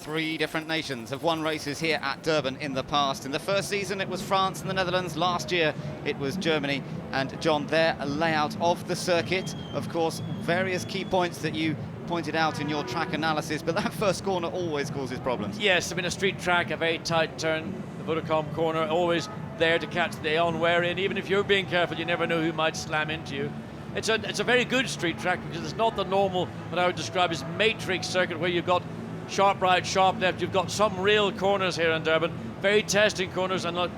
Three different nations have won races here at Durban in the past. In the first season it was France and the Netherlands. Last year it was Germany. And John, their layout of the circuit, of course, various key points that you pointed out in your track analysis, but that first corner always causes problems. Yes, I mean, a street track, a very tight turn, the Vodacom corner, always there to catch the on-wear in. Even if you're being careful, you never know who might slam into you. It's a very good street track because it's not the normal, what I would describe as matrix circuit, where you've got sharp right, sharp left. You've got some real corners here in Durban, very testing corners, and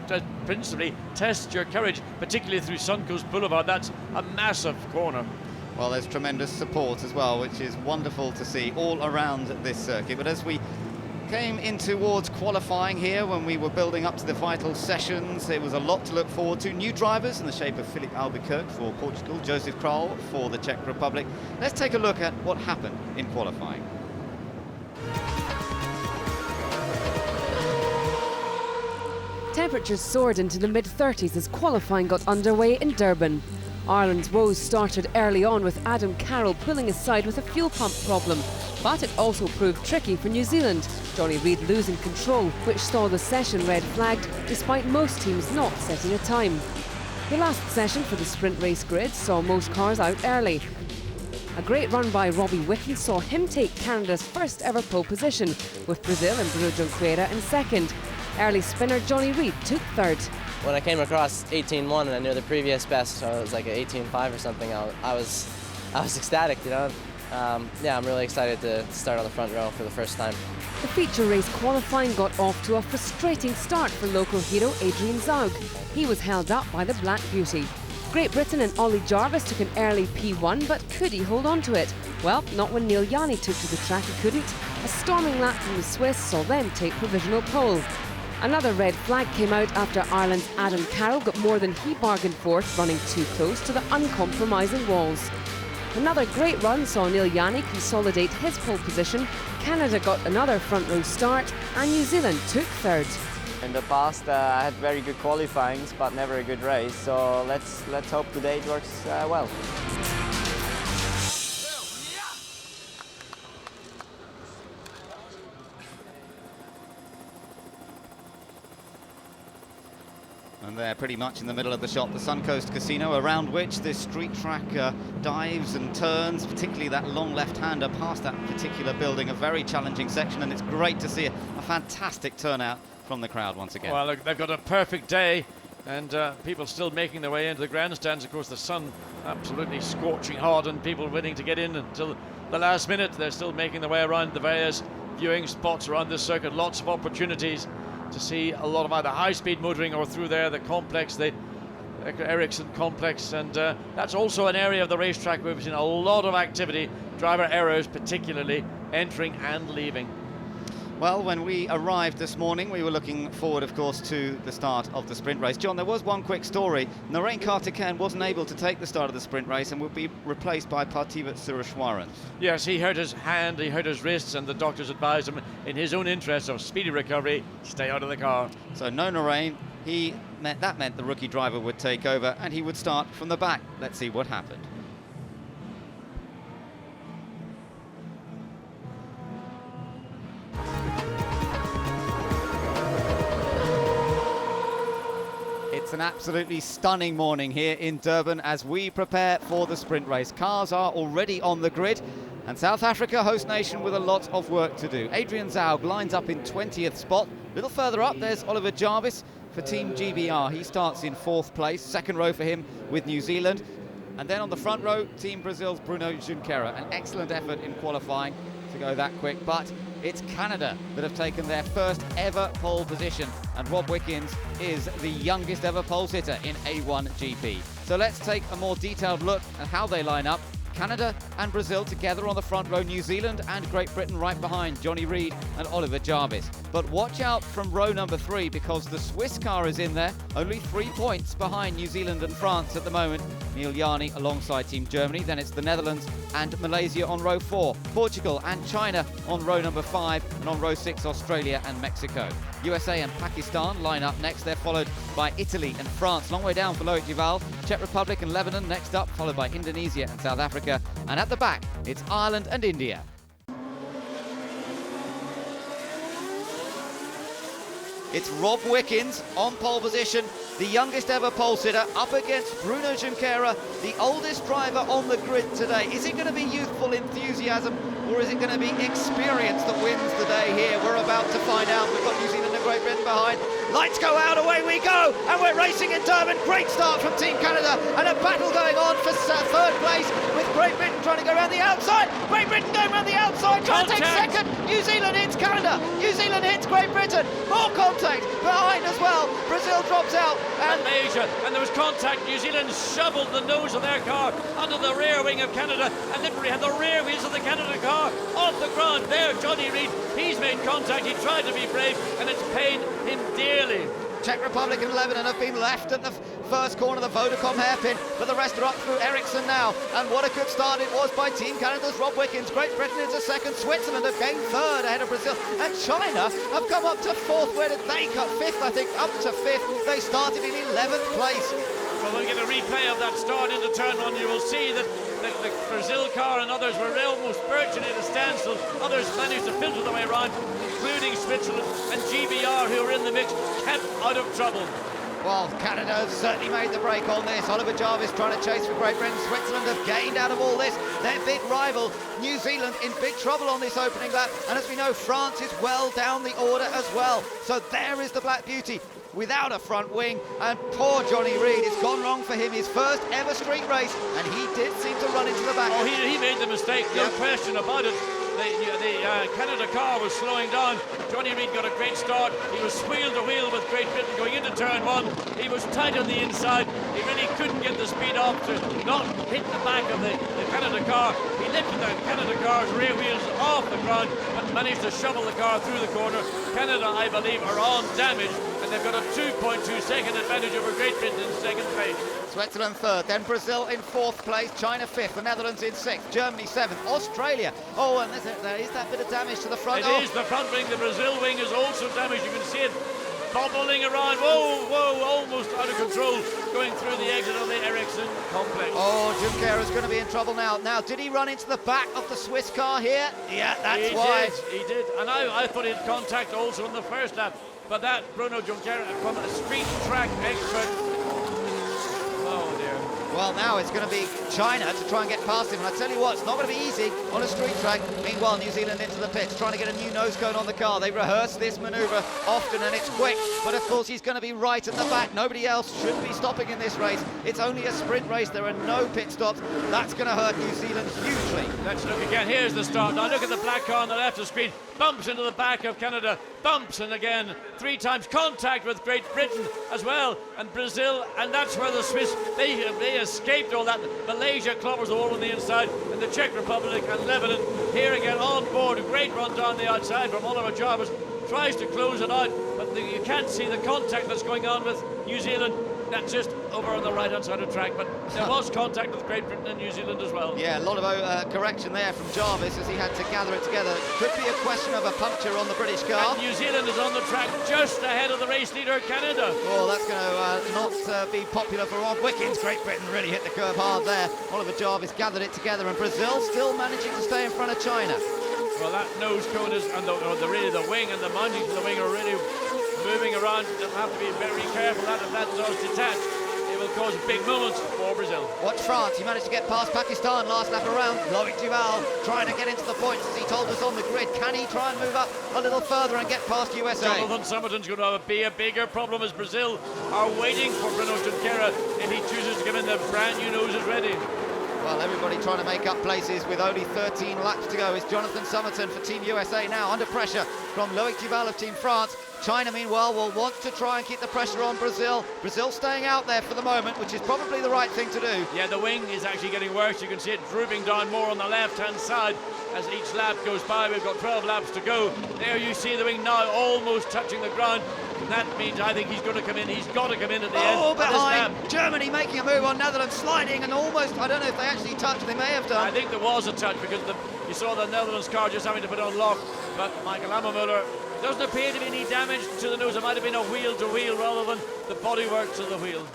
principally test your courage, particularly through Suncoast Boulevard. That's a massive corner. Well, there's tremendous support as well, which is wonderful to see all around this circuit. But as we came in towards qualifying here, when we were building up to the vital sessions, there was a lot to look forward to. New drivers in the shape of Filipe Albuquerque for Portugal, Josef Král for the Czech Republic. Let's take a look at what happened in qualifying. Temperatures soared into the mid-30s as qualifying got underway in Durban. Ireland's woes started early on with Carroll pulling aside with a fuel pump problem, but it also proved tricky for New Zealand. Jonny Reid losing control, which saw the session red flagged despite most teams not setting a time. The last session for the sprint race grid saw most cars out early. A great run by Wickens saw him take Canada's first ever pole position, with Brazil and Bruno Junqueira in second. Early spinner Jonny Reid took third. When I came across 18.1 and I knew the previous best, so it was like an 18.5 or something, I was ecstatic, you know. Yeah, I'm really excited to start on the front row for the first time. The feature race qualifying got off to a frustrating start for local hero Adrian Zaugg. He was held up by the Black Beauty. Great Britain and Ollie Jarvis took an early P1, but could he hold on to it? Well, not when Neel Jani took to the track, he couldn't. A storming lap from the Swiss saw them take provisional pole. Another red flag came out after Ireland's Carroll got more than he bargained for, running too close to the uncompromising walls. Another great run saw Neel Jani consolidate his pole position. Canada got another front row start and New Zealand took third. In the past I had very good qualifyings but never a good race, so let's hope today it works well. And they're pretty much in the middle of the shot, the Suncoast Casino, around which this street track dives and turns, particularly that long left-hander past that particular building, a very challenging section, and it's great to see a fantastic turnout from the crowd once again. Well, look, they've got a perfect day, and people still making their way into the grandstands. Of course, the sun absolutely scorching hot, and people willing to get in until the last minute. They're still making their way around the various viewing spots around this circuit. Lots of opportunities to see a lot of either high-speed motoring or through there the complex, the Ericsson complex, and that's also an area of the racetrack where we've seen a lot of activity, driver errors particularly, entering and leaving. Well, when we arrived this morning, we were looking forward, of course, to the start of the sprint race. John, there was one quick story. Narain wasn't able to take the start of the sprint race and will be replaced by Parthivat Sureshwaran. Yes, he hurt his hand, he hurt his wrists, and the doctors advised him, in his own interest of speedy recovery, stay out of the car. So no Narain. That meant the rookie driver would take over and he would start from the back. Let's see what happened. It's an absolutely stunning morning here in Durban as we prepare for the sprint race. Cars are already on the grid, and South Africa, host nation, with a lot of work to do. Adrian Zaugg lines up in 20th spot. A little further up, there's Oliver Jarvis for Team GBR. He starts in 4th place, second row for him with New Zealand. And then on the front row, Team Brazil's Bruno Junqueira. An excellent effort in qualifying to go that quick, but it's Canada that have taken their first ever pole position, and Wickens is the youngest ever pole sitter in A1GP. So let's take a more detailed look at how they line up. Canada and Brazil together on the front row, New Zealand and Great Britain right behind Jonny Reid and Oliver Jarvis. But watch out from row number 3 because the Swiss car is in there, only 3 points behind New Zealand and France at the moment. Neel Jani alongside Team Germany, then it's the Netherlands and Malaysia on row 4, Portugal and China on row number 5, and on row 6 Australia and Mexico. USA and Pakistan line up next. They're followed by Italy and France. Long way down for Loïc Duval. Czech Republic and Lebanon next up, followed by Indonesia and South Africa. And at the back, it's Ireland and India. It's Rob Wickens on pole position, the youngest ever pole sitter, up against Bruno Junqueira, the oldest driver on the grid today. Is it going to be youthful enthusiasm, or is it going to be experience that wins the day here? We're about to find out. We've got New Zealand and Great Britain behind. Lights go out, away we go, and we're racing in Durban. Great start from Team Canada, and a battle going on for third place, with Great Britain trying to go around the outside. Great Britain going around the outside, trying to take second. New Zealand hits Canada. New Zealand hits Great Britain. More contact behind as well. Brazil drops out. And Malaysia, and there was contact. New Zealand shoveled the nose of their car under the rear wing of Canada, and literally had the rear wheels of the Canada car off the ground. There, Jonny Reid, he's made contact. He tried to be brave, and it's paid him dearly. Czech Republic and Lebanon have been left at the first corner, the Vodacom hairpin, but the rest are up through Ericsson now. And what a good start it was by Team Canada's Rob Wickens. Great Britain into second, Switzerland have gained third ahead of Brazil, and China have come up to fourth. Where did they cut? Fifth, I think, up to fifth. They started in 11th place. Well, we'll get a replay of that start into turn one. You will see that the Brazil car and others were almost virtually at a standstill. Others managed to filter their way around, including Switzerland, and GBR, who were in the mix, kept out of trouble. Well, Canada have certainly made the break on this. Oliver Jarvis trying to chase for Great Britain. Switzerland have gained out of all this. Their big rival, New Zealand, in big trouble on this opening lap. And as we know, France is well down the order as well. So there is the Black Beauty without a front wing. And poor Jonny Reid, it's gone wrong for him. His first ever street race. And he did seem to run into the back. Oh, he made the mistake, no question about it. The Canada car was slowing down. Jonny Reid got a great start. He was wheel to wheel with Great Britain going into turn one. He was tight on the inside. He really couldn't get the speed up to not hit the back of the Canada car. He lifted the Canada car's rear wheels off the ground, but managed to shovel the car through the corner. Canada, I believe, are on damage, and they've got a 2.2 second advantage over Great Britain in second place. Switzerland third, then Brazil in fourth place, China fifth, the Netherlands in sixth, Germany seventh, Australia. Oh, and there is that bit of damage to the front. It is the front wing. The Brazil wing is also damaged. You can see it bobbling around. Whoa, almost out of control, going through the exit of the Ericsson complex. Oh, Junqueira's going to be in trouble now. Now, did he run into the back of the Swiss car here? Yeah, that's why. He did. And I thought he had contact also in the first lap. But that Bruno Junqueira, from a street track expert. Oh dear. Well, now it's going to be China to try and get past him. And I tell you what, it's not going to be easy on a street track. Meanwhile, New Zealand into the pits, trying to get a new nose cone on the car. They rehearse this manoeuvre often, and it's quick. But of course, he's going to be right at the back. Nobody else should be stopping in this race. It's only a sprint race. There are no pit stops. That's going to hurt New Zealand hugely. Let's look again. Here's the start. Now look at the black car on the left of the screen. Bumps into the back of Canada. Bumps, and again, 3 times contact with Great Britain as well, and Brazil, and that's where the Swiss, they escaped all that. Malaysia clobbers the wall on the inside, and the Czech Republic and Lebanon here again on board. A great run down the outside from Oliver Jarvis. Tries to close it out, but you can't see the contact that's going on with New Zealand. That's just over on the right-hand side of the track, but there was contact with Great Britain and New Zealand as well. Yeah, a lot of correction there from Jarvis as he had to gather it together. Could be a question of a puncture on the British car. And New Zealand is on the track just ahead of the race leader, Canada. Oh, that's going to not be popular for Rob Wickens. Great Britain really hit the curve hard there. Oliver Jarvis gathered it together, and Brazil still managing to stay in front of China. Well, that nose cone is, and the wing and the mountings of the wing are really moving around. They'll have to be very careful that if that does detach, it will cause big moments for Brazil. Watch France. He managed to get past Pakistan last lap around. Loïc Duval trying to get into the points as he told us on the grid. Can he try and move up a little further and get past USA? Jonathan Summerton's going to be a bigger problem as Brazil are waiting for Bruno Junqueira if he chooses to come in. The brand new nose is ready. Well, everybody trying to make up places with only 13 laps to go. It's Jonathan Summerton for Team USA now under pressure from Loïc Duval of Team France. China, meanwhile, will want to try and keep the pressure on Brazil. Brazil staying out there for the moment, which is probably the right thing to do. Yeah, the wing is actually getting worse. You can see it drooping down more on the left-hand side as each lap goes by. We've got 12 laps to go. There you see the wing now almost touching the ground. And that means I think he's going to come in. He's got to come in at the end. Oh, behind. Germany making a move on Netherlands, sliding and almost, I don't know if they actually touched. They may have done. I think there was a touch because you saw the Netherlands car just having to put on lock. But Michael Ammermüller, doesn't appear to be any damage to the nose. It might have been a wheel to wheel rather than the bodywork to the wheel.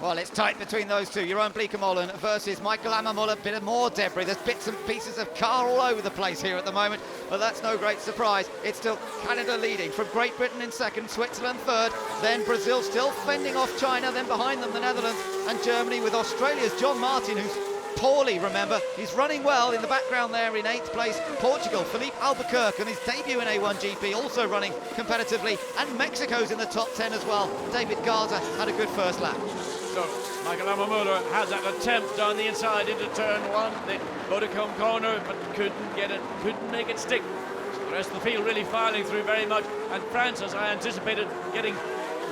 Well, it's tight between those two. Jeroen Bleekemolen versus Michael Ammermüller. Bit of more debris. There's bits and pieces of car all over the place here at the moment, but that's no great surprise. It's still Canada leading, from Great Britain in second, Switzerland third, then Brazil still fending off China, then behind them the Netherlands and Germany, with Australia's John Martin, who's poorly, remember. He's running well in the background there in 8th place. Portugal, Filipe Albuquerque, on his debut in A1GP, also running competitively. And Mexico's in the top 10 as well. David Garza had a good first lap. So Michael Ammermüller had that attempt down the inside into turn 1. The Vodacom corner, but couldn't get it, couldn't make it stick. So the rest of the field really filing through very much. And France, as I anticipated, getting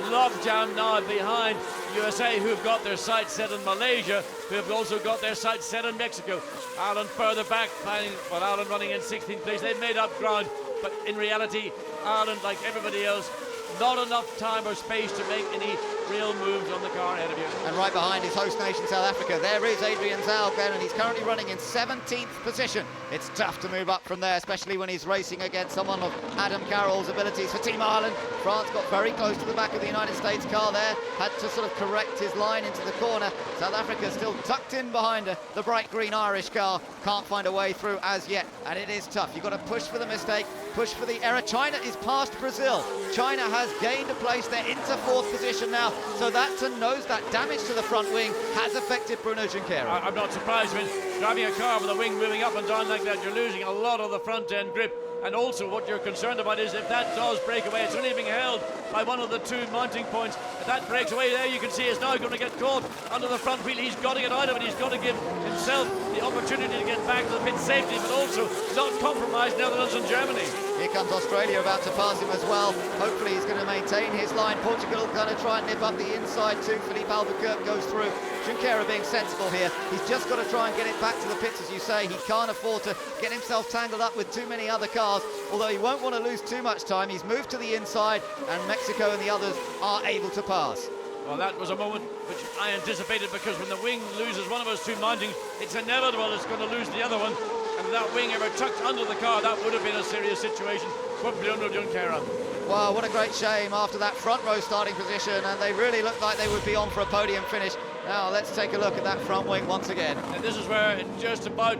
logjam now behind USA, who have got their sights set on Malaysia, who have also got their sights set on Mexico. Ireland further back, Ireland running in 16th place. They've made up ground, but in reality, Ireland, like everybody else, not enough time or space to make any real moves on the car ahead of you. And right behind his host nation, South Africa, there is Adrian Zaugg there, and he's currently running in 17th position. It's tough to move up from there, especially when he's racing against someone of Adam Carroll's abilities for Team Ireland. France got very close to the back of the United States car there, had to sort of correct his line into the corner. South Africa still tucked in behind the bright green Irish car, can't find a way through as yet, and it is tough. You've got to push for the mistake, push for the error. China is past Brazil. China has gained a place. They're into 4th position now, so that to nose that damage to the front wing has affected Bruno Junqueira. I'm not surprised. When driving a car with the wing moving up and down like that, you're losing a lot of the front end grip. And also what you're concerned about is if that does break away, it's only being held by one of the two mounting points. If that breaks away there, you can see it's now going to get caught under the front wheel. He's got to get out of it. He's got to give himself the opportunity to get back to the pit safety, but also not compromise Netherlands and Germany. Here comes Australia about to pass him as well. Hopefully he's going to maintain his line. Portugal going to try and nip up the inside too. Filipe Albuquerque goes through. Junqueira being sensible here. He's just got to try and get it back to the pits, as you say. He can't afford to get himself tangled up with too many other cars, although he won't want to lose too much time. He's moved to the inside, and Mexico and the others are able to pass. Well, that was a moment which I anticipated, because when the wing loses one of those two mountings, it's inevitable it's going to lose the other one. And if that wing ever tucked under the car, that would have been a serious situation for Bruno Junqueira. Wow, what a great shame after that front row starting position, and they really looked like they would be on for a podium finish. Now let's take a look at that front wing once again. And this is where it just about,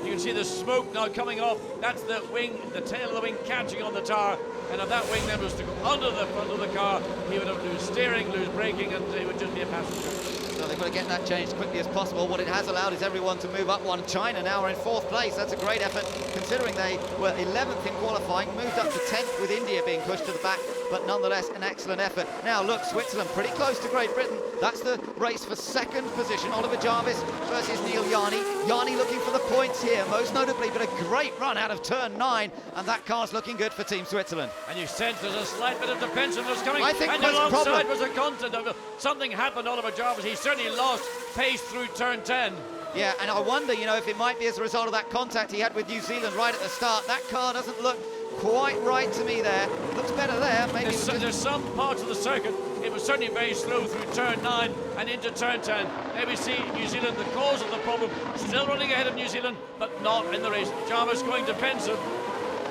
you can see the smoke now coming off. That's the wing, the tail of the wing catching on the tower. And if that wing then was to go under the front of the car, he would have lose steering, lose braking, and it would just be a passenger. So they've got to get that changed as quickly as possible. What it has allowed is everyone to move up one. China now are in 4th place. That's a great effort, considering they were 11th in qualifying, moved up to 10th with India being pushed to the back, but nonetheless an excellent effort. Now look, Switzerland pretty close to Great Britain. That's the race for 2nd position. Oliver Jarvis versus Neel. Jani looking for the points here, most notably, but a great run out of turn 9, and that car's looking good for Team Switzerland. And you sense there's a slight bit of defensiveness coming. I think and that's alongside problem. was a content of something happened to Oliver Jarvis. He certainly lost pace through turn 10. Yeah, and I wonder, you know, if it might be as a result of that contact he had with New Zealand right at the start. That car doesn't look quite right to me there. Looks better there. Maybe there's some parts of the circuit, it was certainly very slow through turn 9 and into turn 10. There we see New Zealand, the cause of the problem, still running ahead of New Zealand, but not in the race. Jarvis going defensive.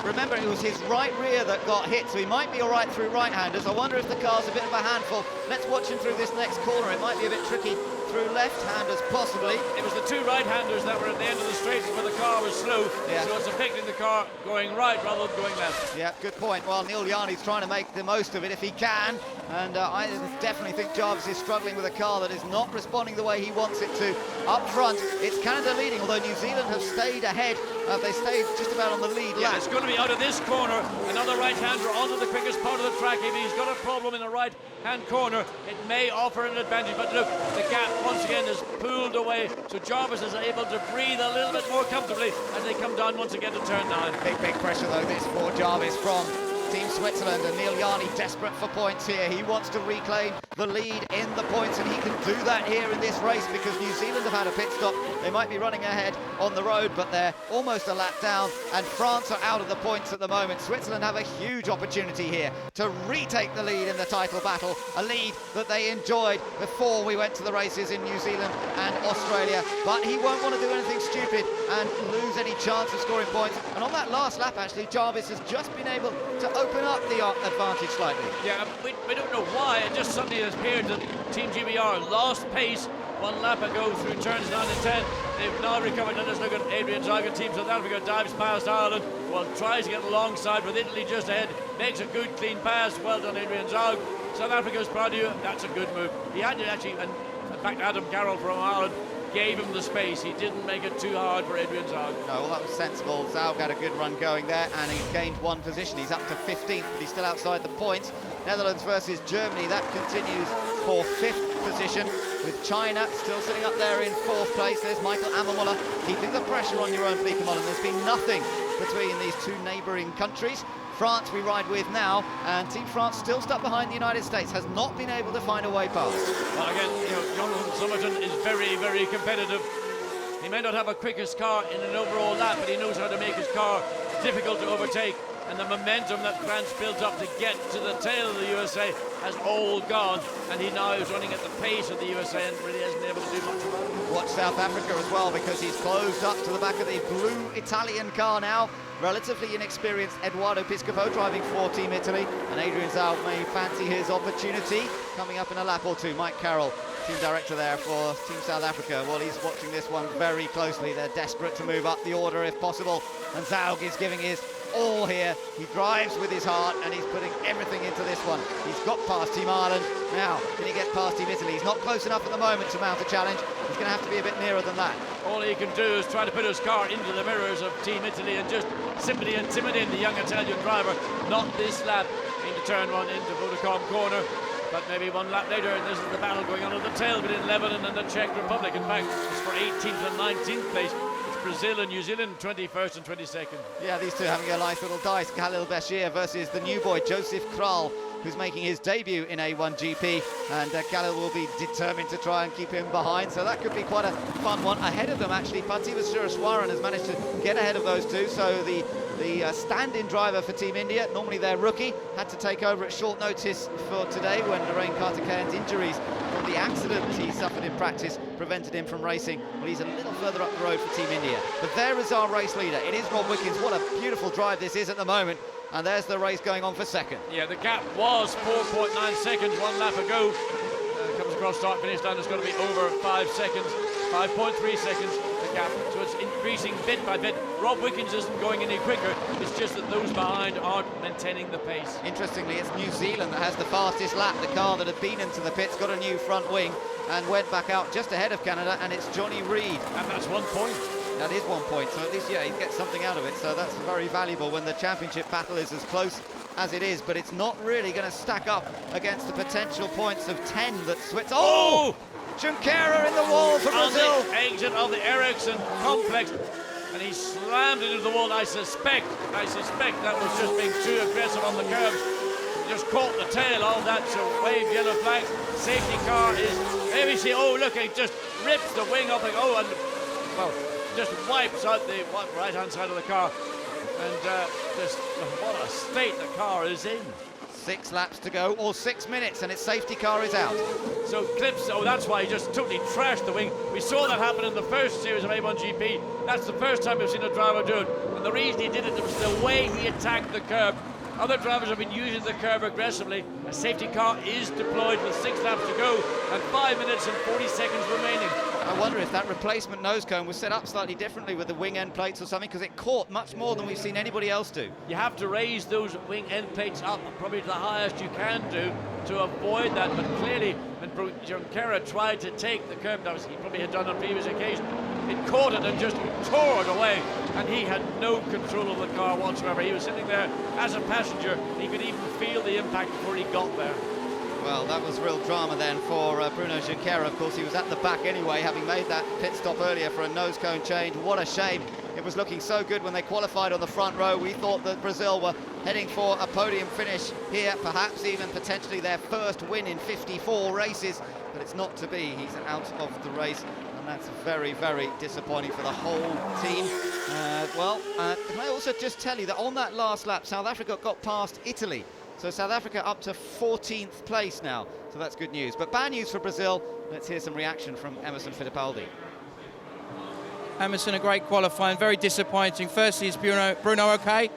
Remember, it was his right rear that got hit, so he might be all right through right-handers. I wonder if the car's a bit of a handful. Let's watch him through this next corner. It might be a bit tricky through left-handers, possibly. It was the two right-handers that were at the end of the straight where the car was slow, yeah. So it's affecting the car going right rather than going left. Yeah, good point. Well, Neel Jani's trying to make the most of it if he can, and I definitely think Jarvis is struggling with a car that is not responding the way he wants it to. Up front, it's Canada leading, although New Zealand have stayed ahead. They stayed just about on the lead lap. Yeah, it's going to be out of this corner. Another right-hander onto the quickest part of the track. If he's got a problem in the right-hand corner, it may offer an advantage. But look, the gap once again is pulled away, so Jarvis is able to breathe a little bit more comfortably as they come down once again to turn 9. Big pressure though this for Jarvis from Team Switzerland, and Neel Jani desperate for points here. He wants to reclaim the lead in the points, and he can do that here in this race because New Zealand have had a pit stop. They might be running ahead on the road, but they're almost a lap down, and France are out of the points at the moment. Switzerland have a huge opportunity here to retake the lead in the title battle, a lead that they enjoyed before we went to the races in New Zealand and Australia, but he won't want to do anything stupid and lose any chance of scoring points. And on that last lap, actually, Jarvis has just been able to open up the advantage slightly. Yeah, we don't know why. It just suddenly appeared that Team GBR lost pace 1 lap ago through turns 9 and 10. They've now recovered, and let's look at Adrian Zaugg and Team South Africa dives past Ireland. Well, tries to get alongside with Italy just ahead. Makes a good clean pass. Well done, Adrian Zaugg. South Africa's proud of you. That's a good move. He had to actually, and in fact, Carroll from Ireland gave him the space. He didn't make it too hard for Adrian Zaugg. No, well, that was sensible. Zaugg had a good run going there, and he's gained 1 position. He's up to 15th, but he's still outside the points. Netherlands versus Germany, that continues for 5th position, with China still sitting up there in 4th place. There's Michael Ammermüller keeping the pressure on Jeroen Bleekemolen. There's been nothing between these two neighbouring countries. France we ride with now, and Team France still stuck behind the United States, has not been able to find a way past. Well, again, you know, Jonathan Summerton is very, very competitive. He may not have a quickest car in an overall lap, but he knows how to make his car difficult to overtake. And the momentum that France built up to get to the tail of the USA has all gone, and he now is running at the pace of the USA and really hasn't been able to do much about it. Watch South Africa as well, because he's closed up to the back of the blue Italian car now. Relatively inexperienced Edoardo Piscopo driving for Team Italy, and Adrian Zaugg may fancy his opportunity coming up in a lap or two. Mike Carroll, team director there for Team South Africa. Well, he's watching this one very closely. They're desperate to move up the order if possible, and Zaugg is giving his all here. He drives with his heart, and he's putting everything into this one. He's got past Team Ireland. Now, can he get past Team Italy? He's not close enough at the moment to mount a challenge. He's going to have to be a bit nearer than that. All he can do is try to put his car into the mirrors of Team Italy and just simply intimidate the young Italian driver. Not this lap into turn 1 into Vodacom corner, but maybe 1 lap later. And this is the battle going on at the tail between Lebanon and the Czech Republic. In fact, it's for 18th and 19th place. Brazil and New Zealand, 21st and 22nd. Yeah, these two having a nice little dice. Khalil Bashir versus the new boy, Josef Král, who's making his debut in A1GP, and Khalil will be determined to try and keep him behind, so that could be quite a fun one. Ahead of them, actually, Pativa Suraswaran has managed to get ahead of those two, so the stand-in driver for Team India, normally their rookie, had to take over at short notice for today when Lorraine Carter-Cairns' injuries from the accident he suffered in practice prevented him from racing. Well, he's a little further up the road for Team India. But there is our race leader. It is Rob Wickens. What a beautiful drive this is at the moment. And there's the race going on for second. Yeah, the gap was 4.9 seconds 1 lap ago. Comes across start finish line, it's going to be over 5 seconds, 5.3 seconds the gap. So it's increasing bit by bit. Rob Wickens isn't going any quicker. It's just that those behind aren't maintaining the pace. Interestingly, it's New Zealand that has the fastest lap. The car that had been into the pits got a new front wing and went back out just ahead of Canada, and it's Jonny Reid. And that's 1 point. That is 1 point, so at least, yeah, he gets something out of it. So that's very valuable when the championship battle is as close as it is, but it's not really going to stack up against the potential points of 10 that Swiss. Oh! Junqueira in the wall for Brazil. On the exit of the Ericsson complex, and he slammed it into the wall. I suspect that was just being too aggressive on the curbs. Just caught the tail of that, so wave yellow flag. Safety car is, there we see, oh look, it just rips the wing up, and oh, and well, just wipes out the right hand side of the car, and just what a state the car is in. 6 laps to go, or 6 minutes, and its safety car is out. So Clips, oh, that's why he just totally trashed the wing. We saw that happen in the first series of A1GP. That's the first time we've seen a driver do it, and the reason he did it was the way he attacked the curb. Other drivers have been using the curve aggressively. A safety car is deployed with 6 laps to go and 5 minutes and 40 seconds remaining. I wonder if that replacement nose cone was set up slightly differently with the wing end plates or something, because it caught much more than we've seen anybody else do. You have to raise those wing end plates up probably to the highest you can do to avoid that, but clearly when Junqueira tried to take the curb, that was he probably had done on previous occasions, it caught it and just tore it away, and he had no control of the car whatsoever. He was sitting there as a passenger. He could even feel the impact before he got there. Well, that was real drama then for Bruno Junqueira. Of course, he was at the back anyway, having made that pit stop earlier for a nose cone change. What a shame. It was looking so good when they qualified on the front row. We thought that Brazil were heading for a podium finish here, perhaps even potentially their first win in 54 races, but it's not to be. He's out of the race, and that's very, very disappointing for the whole team. Can I also just tell you that on that last lap, South Africa got past Italy. So South Africa up to 14th place now, so that's good news. But bad news for Brazil. Let's hear some reaction from Emerson Fittipaldi. Emerson, a great qualifying, very disappointing. Firstly, is Bruno okay?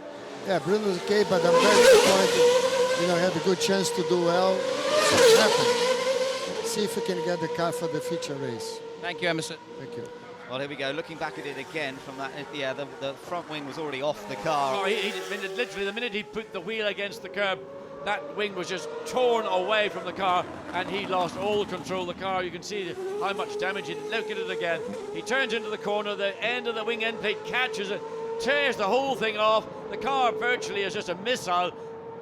Yeah, Bruno's okay, but I'm very disappointed. You know, he had a good chance to do well. So it happened. See if we can get the car for the future race. Thank you, Emerson. Thank you. Well, here we go. Looking back at it again from that, yeah, the front wing was already off the car. Oh, literally, the minute he put the wheel against the curb, that wing was just torn away from the car, and he lost all control of the car. You can see how much damage he did. Look at it again. He turns into the corner, the end of the wing end plate catches it, tears the whole thing off. The car virtually is just a missile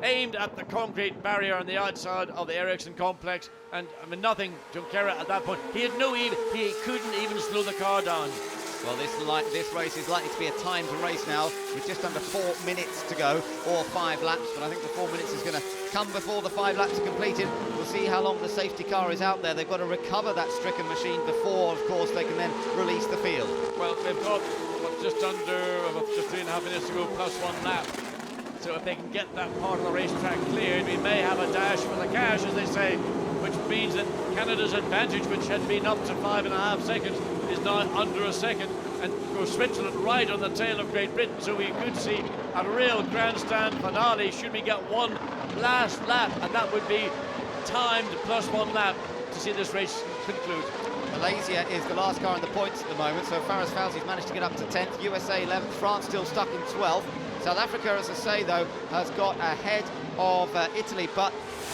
aimed at the concrete barrier on the outside of the Ericsson complex, and I mean nothing. Junqueira at that point, he couldn't even slow the car down. Well, this race is likely to be a timed race now, with just under 4 minutes to go, or 5 laps. But I think the 4 minutes is going to come before the 5 laps are completed. We'll see how long the safety car is out there. They've got to recover that stricken machine before, of course, they can then release the field. Well, they've got just 3.5 minutes to go, plus 1 lap. So if they can get that part of the racetrack cleared, we may have a dash for the cash, as they say, which means that Canada's advantage, which had been up to 5.5 seconds, is now under a second. And of course, Switzerland right on the tail of Great Britain, so we could see a real grandstand finale should we get one last lap, and that would be timed plus 1 lap to see this race conclude. Malaysia is the last car in the points at the moment, so Faris Fawzi's managed to get up to 10th, USA 11th, France still stuck in 12th. South Africa, as I say, though, has got ahead of Italy, but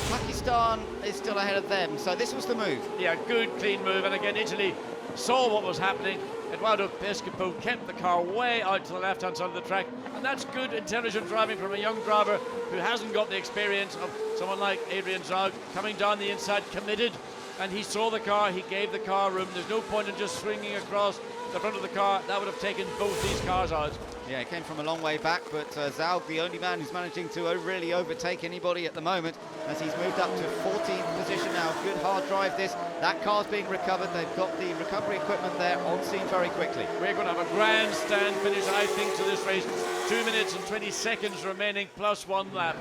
Pakistan is still ahead of them, so this was the move. Yeah, good, clean move, and again, Italy saw what was happening. Edoardo Piscopo kept the car way out to the left-hand side of the track, and that's good, intelligent driving from a young driver who hasn't got the experience of someone like Adrian Zaugg, coming down the inside, committed, and he saw the car, he gave the car room. There's no point in just swinging across the front of the car. That would have taken both these cars out. Yeah, it came from a long way back, but Zaugg, the only man who's managing to really overtake anybody at the moment, as he's moved up to 14th position now. Good hard drive this. That car's being recovered. They've got the recovery equipment there on scene very quickly. We're going to have a grandstand finish, I think, to this race. 2 minutes and 20 seconds remaining, plus 1 lap.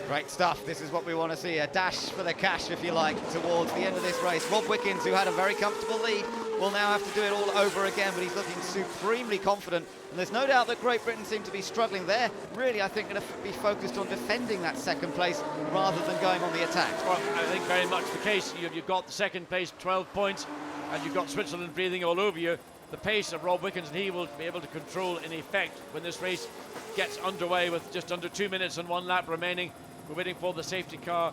Great stuff. This is what we want to see. A dash for the cash, if you like, towards the end of this race. Rob Wickens, who had a very comfortable lead, will now have to do it all over again, but he's looking supremely confident. And there's no doubt that Great Britain seem to be struggling there. Really, I think, going to be focused on defending that second place rather than going on the attack. Well, I think very much the case. You've got the second place, 12 points, and you've got Switzerland breathing all over you. The pace of Rob Wickens, and he will be able to control in effect when this race gets underway with just under 2 minutes and 1 lap remaining. We're waiting for the safety car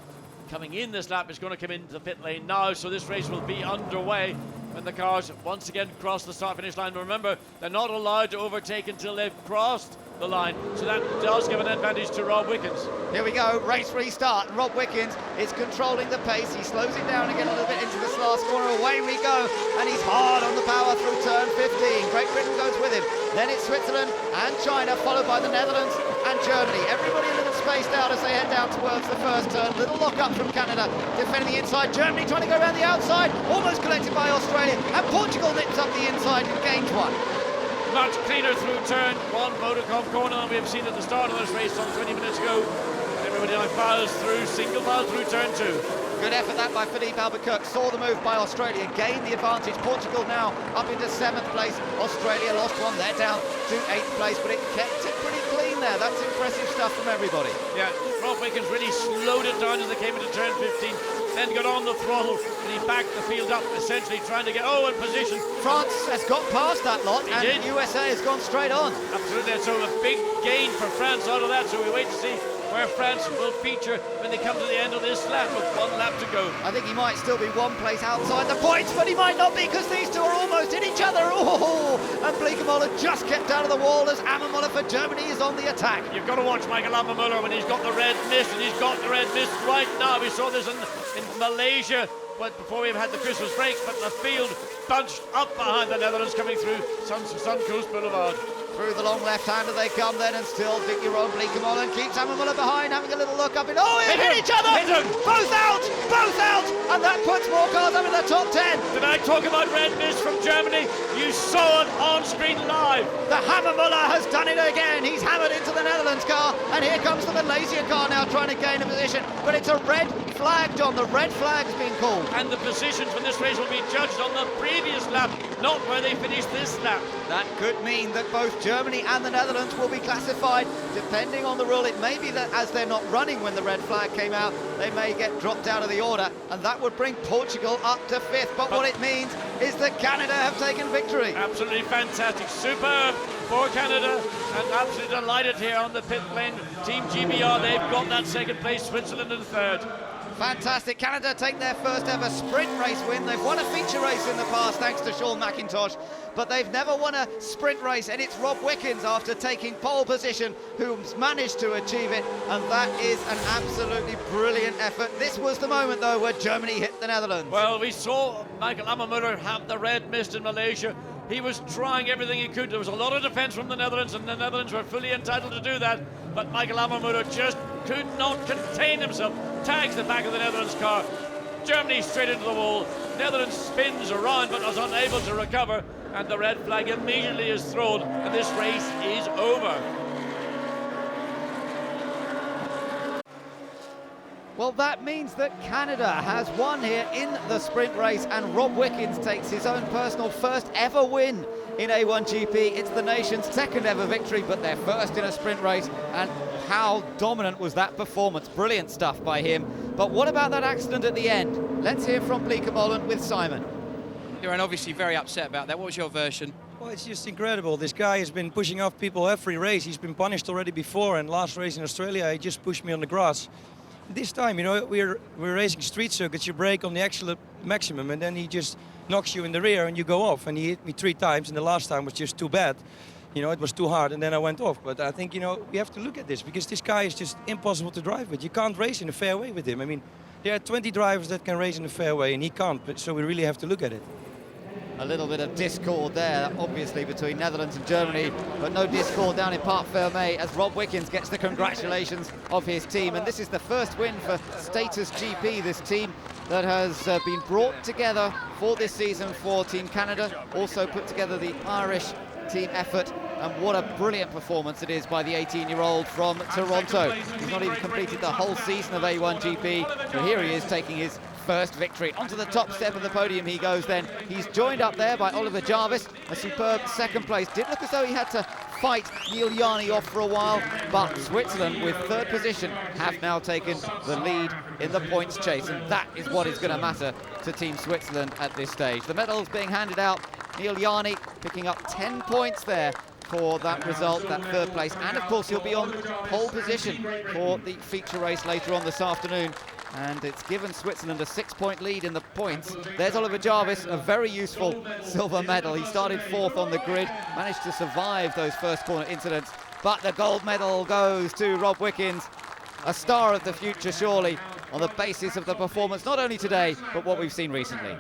coming in. This lap is going to come into the pit lane now, so this race will be underway when the cars once again cross the start-finish line. Remember, they're not allowed to overtake until they've crossed the line, so that does give an advantage to Rob Wickens. Here we go, race restart. Rob Wickens is controlling the pace. He slows it down again a little bit into this last corner. Away we go, and he's hard on the power through turn 15. Great Britain goes with him. Then it's Switzerland and China, followed by the Netherlands and Germany. Everybody a little spaced out as they head down towards the first turn. Little lock up from Canada, defending the inside. Germany trying to go around the outside, almost collected by Australia. And Portugal nips up the inside and gains one. Much cleaner through turn 1, Vodacom corner. We have seen at the start of this race some 20 minutes ago. Everybody now files through, single file through turn 2. Good effort that by Filipe Albuquerque. Saw the move by Australia, gained the advantage. Portugal now up into 7th place. Australia lost one, they're down to 8th place, but it kept it pretty clean there. That's impressive stuff from everybody. Yeah, Rob Wickens really slowed it down as they came into turn 15, then got on the throttle, and he backed the field up, essentially trying to get in position. France has got past that lot, and the USA has gone straight on. Absolutely, so a big gain for France out of that, so we wait to see where France will feature when they come to the end of this lap with 1 lap to go. I think he might still be 1 place outside the points, but he might not be, because these two are almost in each other. Oh, and Bleekemolen just kept out of the wall as Ammermüller for Germany is on the attack. You've got to watch Michael Ammermüller when he's got the red mist, and he's got the red mist right now. We saw this in Malaysia, but before we've had the Christmas break, but the field bunched up behind the Netherlands coming through Suncoast Boulevard. Through the long left-hander they come then, and still Jeroen Bleekemolen keeps Ammermüller behind, having a little look up in. Oh, they hit each other! Both out! Both out! And that puts more cars up in the top 10. Did I talk about red mist from Germany? You saw it on screen live. The Ammermüller has done it again. He's hammered into the Netherlands car, and And here comes the Malaysia car now trying to gain a position, but it's a red flag, John. The red flag's been called. And the positions for this race will be judged on the previous lap, not where they finished this lap. That could mean that both Germany and the Netherlands will be classified depending on the rule. It may be that as they're not running when the red flag came out, they may get dropped out of the order, and that would bring Portugal up to 5th. But what it means is that Canada have taken victory. Absolutely fantastic, superb for Canada, and absolutely delighted here on the pit lane. Team GBR, they've got that second place, Switzerland in third. Fantastic. Canada take their first ever sprint race win. They've won a feature race in the past thanks to Sean McIntosh, but they've never won a sprint race, and it's Rob Wickens after taking pole position who's managed to achieve it, and that is an absolutely brilliant effort. This was the moment though where Germany hit the Netherlands. Well, we saw Michael Ammermüller have the red mist in Malaysia. He was trying everything he could. There was a lot of defence from the Netherlands, and the Netherlands were fully entitled to do that, but Michael Ammermüller just could not contain himself. Tags the back of the Netherlands car. Germany straight into the wall. Netherlands spins around but was unable to recover, and the red flag immediately is thrown, and this race is over. Well, that means that Canada has won here in the sprint race, and Rob Wickens takes his own personal first ever win in A1GP. It's the nation's second ever victory, but their first in a sprint race, and how dominant was that performance. Brilliant stuff by him. But what about that accident at the end? Let's hear from Bleekemolen with Simon. Jeroen, obviously very upset about that. What was your version? Well, it's just incredible. This guy has been pushing off people every race. He's been punished already before, and last race in Australia, he just pushed me on the grass. This time, you know, we're racing street circuits, you brake on the actual maximum, and then he just knocks you in the rear and you go off. And he hit me 3 times, and the last time was just too bad. You know, it was too hard, and then I went off. But I think, you know, we have to look at this, because this guy is just impossible to drive with. You can't race in a fairway with him. I mean, there are 20 drivers that can race in a fairway, and he can't, so we really have to look at it. A little bit of discord there, obviously, between Netherlands and Germany, but no discord down in Parc Fermé as Rob Wickens gets the congratulations of his team. And this is the first win for Status GP, this team that has been brought together for this season for Team Canada, also put together the Irish team effort. And what a brilliant performance it is by the 18-year-old from Toronto. He's not even completed the whole season of A1GP, but here he is taking his first victory. Onto the top step of the podium he goes then. He's joined up there by Oliver Jarvis, a superb second place. Did look as though he had to fight Neel Jani off for a while, but Switzerland with third position have now taken the lead in the points chase, and that is what is going to matter to Team Switzerland at this stage. The medals being handed out. Neel Jani picking up 10 points there for that result, that third place, and of course he'll be on pole position for the feature race later on this afternoon, and it's given Switzerland a 6-point lead in the points. There's Oliver Jarvis, a very useful silver medal. He started 4th on the grid, managed to survive those first corner incidents, but the gold medal goes to Rob Wickens, a star of the future surely, on the basis of the performance not only today but what we've seen recently.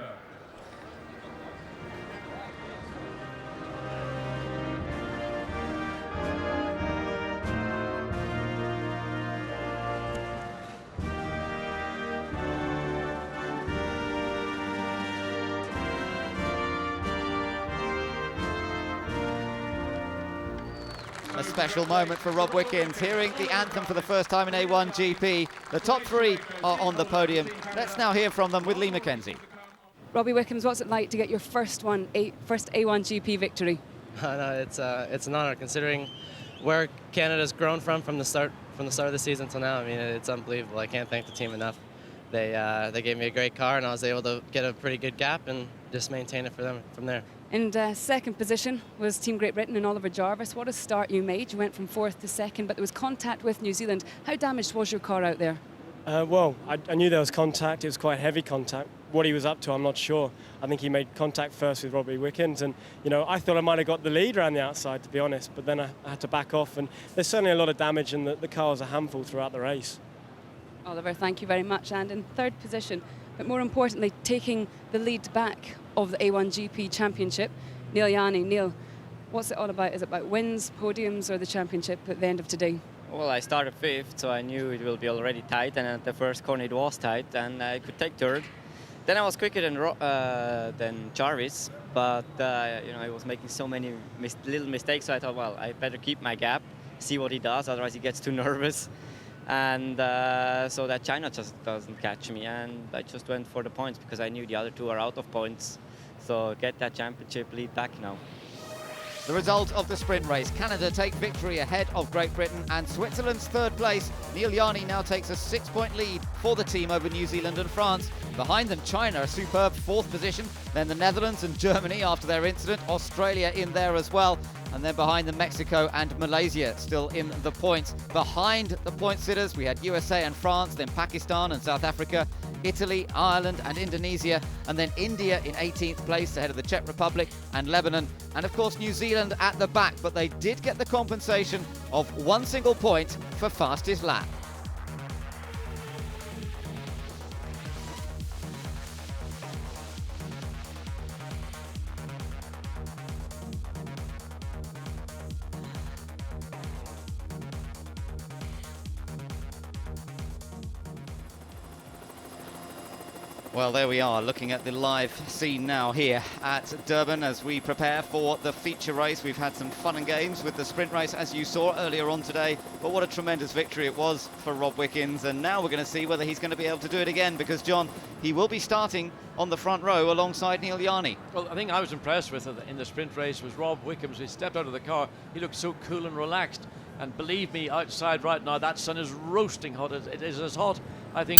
A special moment for Rob Wickens, hearing the anthem for the first time in A1GP. The top 3 are on the podium. Let's now hear from them with Lee McKenzie. Robbie Wickens, what's it like to get your first A1GP victory? No, it's an honor considering where Canada's grown from the start of the season till now. I mean, it's unbelievable. I can't thank the team enough. They gave me a great car, and I was able to get a pretty good gap and just maintain it for them from there. And second position was Team Great Britain and Oliver Jarvis. What a start you made. You went from 4th to 2nd, but there was contact with New Zealand. How damaged was your car out there? Well, I knew there was contact. It was quite heavy contact. What he was up to, I'm not sure. I think he made contact first with Robbie Wickens, and you know, I thought I might have got the lead around the outside, to be honest, but then I had to back off, and there's certainly a lot of damage, and the car was a handful throughout the race. Oliver, thank you very much. And in third position, but more importantly, taking the lead back of the A1GP Championship, Neel Jani. Neel, what's it all about? Is it about wins, podiums, or the championship at the end of today? Well, I started 5th, so I knew it will be already tight, and at the first corner it was tight, and I could take 3rd. Then I was quicker than Jarvis, but you know, I was making so many little mistakes, so I thought, well, I better keep my gap. see what he does, otherwise he gets too nervous. And so that China just doesn't catch me, and I just went for the points because I knew the other two are out of points. So get that championship lead back now. The result of the sprint race: Canada take victory ahead of Great Britain, and Switzerland's third place. Neel Jani now takes a 6-point lead for the team over New Zealand and France. Behind them, China, a superb 4th position. Then the Netherlands and Germany after their incident. Australia in there as well. And then behind them, Mexico and Malaysia still in the points. Behind the point sitters, we had USA and France, then Pakistan and South Africa, Italy, Ireland and Indonesia, and then India in 18th place ahead of the Czech Republic and Lebanon, and of course New Zealand at the back, but they did get the compensation of 1 single point for fastest lap. Well, there we are, looking at the live scene now here at Durban as we prepare for the feature race. We've had some fun and games with the sprint race, as you saw earlier on today, but what a tremendous victory it was for Rob Wickens, and now we're going to see whether he's going to be able to do it again, because, John, he will be starting on the front row alongside Neel Jani. Well, I think I was impressed with in the sprint race was Rob Wickens. He stepped out of the car, he looked so cool and relaxed, and believe me, outside right now, that sun is roasting hot. It is as hot, I think,